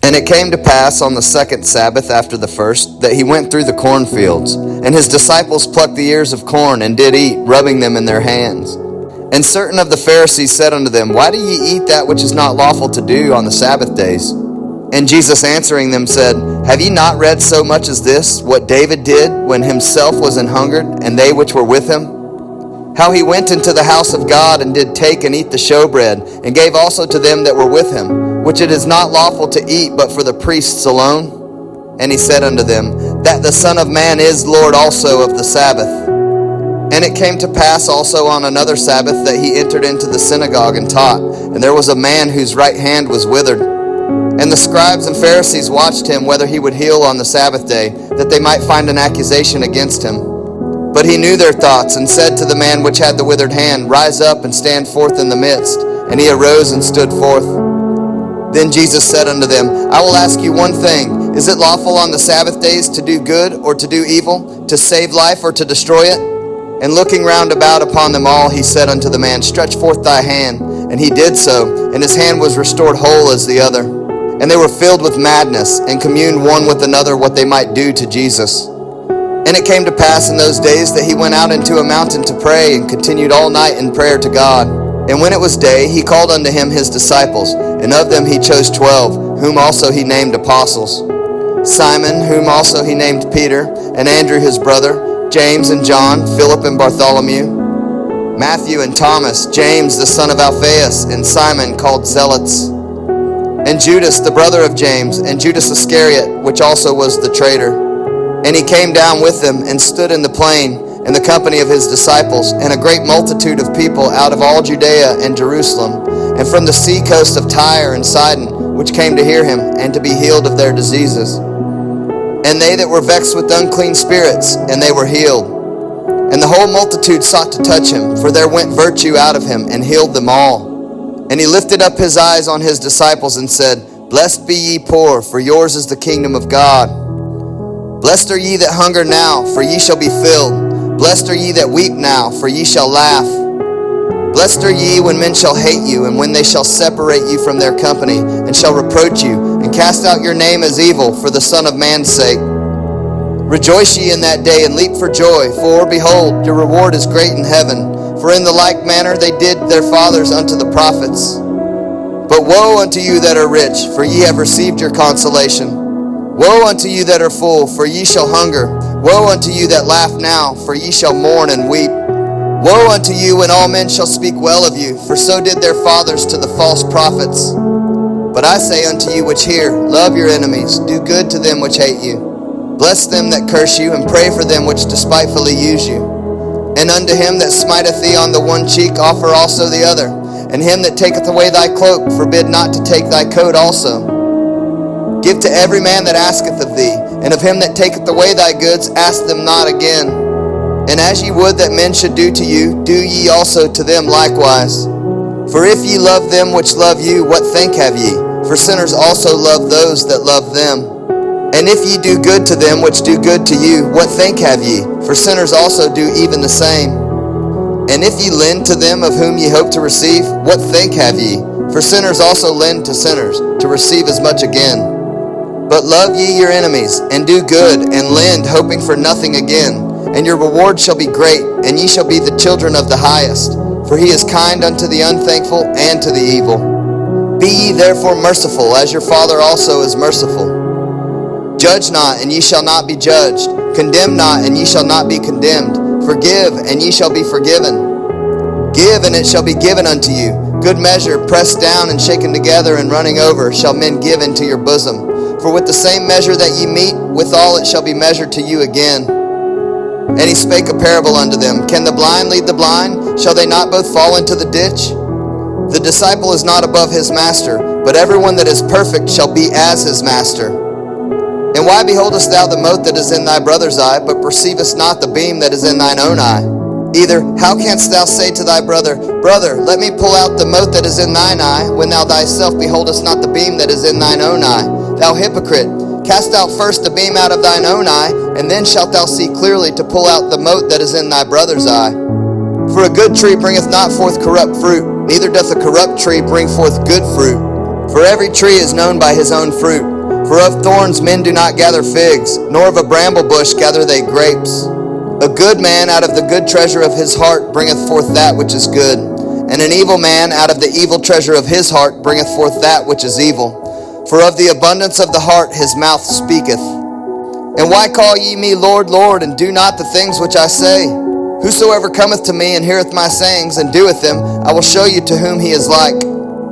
And it came to pass on the second Sabbath after the first, that he went through the cornfields. And his disciples plucked the ears of corn, and did eat, rubbing them in their hands. And certain of the Pharisees said unto them, Why do ye eat that which is not lawful to do on the Sabbath days? And Jesus answering them said, Have ye not read so much as this, what David did when himself was an hungered, and they which were with him? How he went into the house of God, and did take and eat the showbread, and gave also to them that were with him, which it is not lawful to eat but for the priests alone? And he said unto them, That the Son of Man is Lord also of the Sabbath. And it came to pass also on another Sabbath that he entered into the synagogue and taught, and there was a man whose right hand was withered. And the scribes and Pharisees watched him whether he would heal on the Sabbath day, that they might find an accusation against him. But he knew their thoughts, and said to the man which had the withered hand, Rise up and stand forth in the midst. And he arose and stood forth. Then Jesus said unto them, I will ask you one thing. Is it lawful on the Sabbath days to do good or to do evil, to save life or to destroy it? And looking round about upon them all, he said unto the man, Stretch forth thy hand. And he did so, and his hand was restored whole as the other. And they were filled with madness, and communed one with another what they might do to Jesus. And it came to pass in those days that he went out into a mountain to pray, and continued all night in prayer to God. And when it was day, he called unto him his disciples, and of them he chose 12, whom also he named apostles. Simon, whom also he named Peter, and Andrew his brother, James and John, Philip and Bartholomew, Matthew and Thomas, James the son of Alphaeus, and Simon called Zealots, and Judas the brother of James, and Judas Iscariot, which also was the traitor. And he came down with them, and stood in the plain, in the company of his disciples, and a great multitude of people out of all Judea and Jerusalem, and from the sea coast of Tyre and Sidon, which came to hear him, and to be healed of their diseases. And they that were vexed with unclean spirits, and they were healed. And the whole multitude sought to touch him, for there went virtue out of him, and healed them all. And he lifted up his eyes on his disciples, and said, Blessed be ye poor, for yours is the kingdom of God. Blessed are ye that hunger now, for ye shall be filled. Blessed are ye that weep now, for ye shall laugh. Blessed are ye when men shall hate you, and when they shall separate you from their company, and shall reproach you, and cast out your name as evil for the Son of Man's sake. Rejoice ye in that day, and leap for joy, for, behold, your reward is great in heaven. For in the like manner they did their fathers unto the prophets. But woe unto you that are rich, for ye have received your consolation. Woe unto you that are full, for ye shall hunger. Woe unto you that laugh now, for ye shall mourn and weep. Woe unto you when all men shall speak well of you, for so did their fathers to the false prophets. But I say unto you which hear, love your enemies, do good to them which hate you. Bless them that curse you, and pray for them which despitefully use you. And unto him that smiteth thee on the one cheek offer also the other. And him that taketh away thy cloak forbid not to take thy coat also. Give to every man that asketh of thee, and of him that taketh away thy goods ask them not again. And as ye would that men should do to you, do ye also to them likewise. For if ye love them which love you, what thank have ye? For sinners also love those that love them. And if ye do good to them which do good to you, what thank have ye? For sinners also do even the same. And if ye lend to them of whom ye hope to receive, what thank have ye? For sinners also lend to sinners, to receive as much again. But love ye your enemies, and do good, and lend, hoping for nothing again. And your reward shall be great, and ye shall be the children of the highest. For he is kind unto the unthankful and to the evil. Be ye therefore merciful, as your Father also is merciful. Judge not, and ye shall not be judged. Condemn not, and ye shall not be condemned. Forgive, and ye shall be forgiven. Give, and it shall be given unto you. Good measure, pressed down and shaken together and running over, shall men give into your bosom. For with the same measure that ye meet, withal it shall be measured to you again. And he spake a parable unto them. Can the blind lead the blind? Shall they not both fall into the ditch? The disciple is not above his master, but everyone that is perfect shall be as his master. And why beholdest thou the mote that is in thy brother's eye, but perceivest not the beam that is in thine own eye? Either, how canst thou say to thy brother, Brother, let me pull out the mote that is in thine eye, when thou thyself beholdest not the beam that is in thine own eye? Thou hypocrite, cast out first the beam out of thine own eye, and then shalt thou see clearly to pull out the mote that is in thy brother's eye. For a good tree bringeth not forth corrupt fruit, neither doth a corrupt tree bring forth good fruit. For every tree is known by his own fruit. For of thorns men do not gather figs, nor of a bramble bush gather they grapes. A good man out of the good treasure of his heart bringeth forth that which is good, and an evil man out of the evil treasure of his heart bringeth forth that which is evil. For of the abundance of the heart his mouth speaketh. And why call ye me Lord, Lord, and do not the things which I say? Whosoever cometh to me and heareth my sayings, and doeth them, I will show you to whom he is like.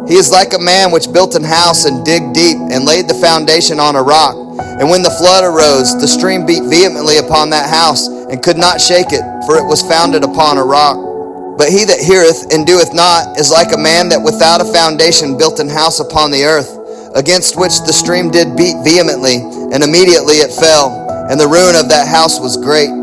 He is like a man which built an house, and digged deep, and laid the foundation on a rock. And when the flood arose, the stream beat vehemently upon that house, and could not shake it, for it was founded upon a rock. But he that heareth and doeth not is like a man that without a foundation built an house upon the earth, against which the stream did beat vehemently, and immediately it fell, and the ruin of that house was great.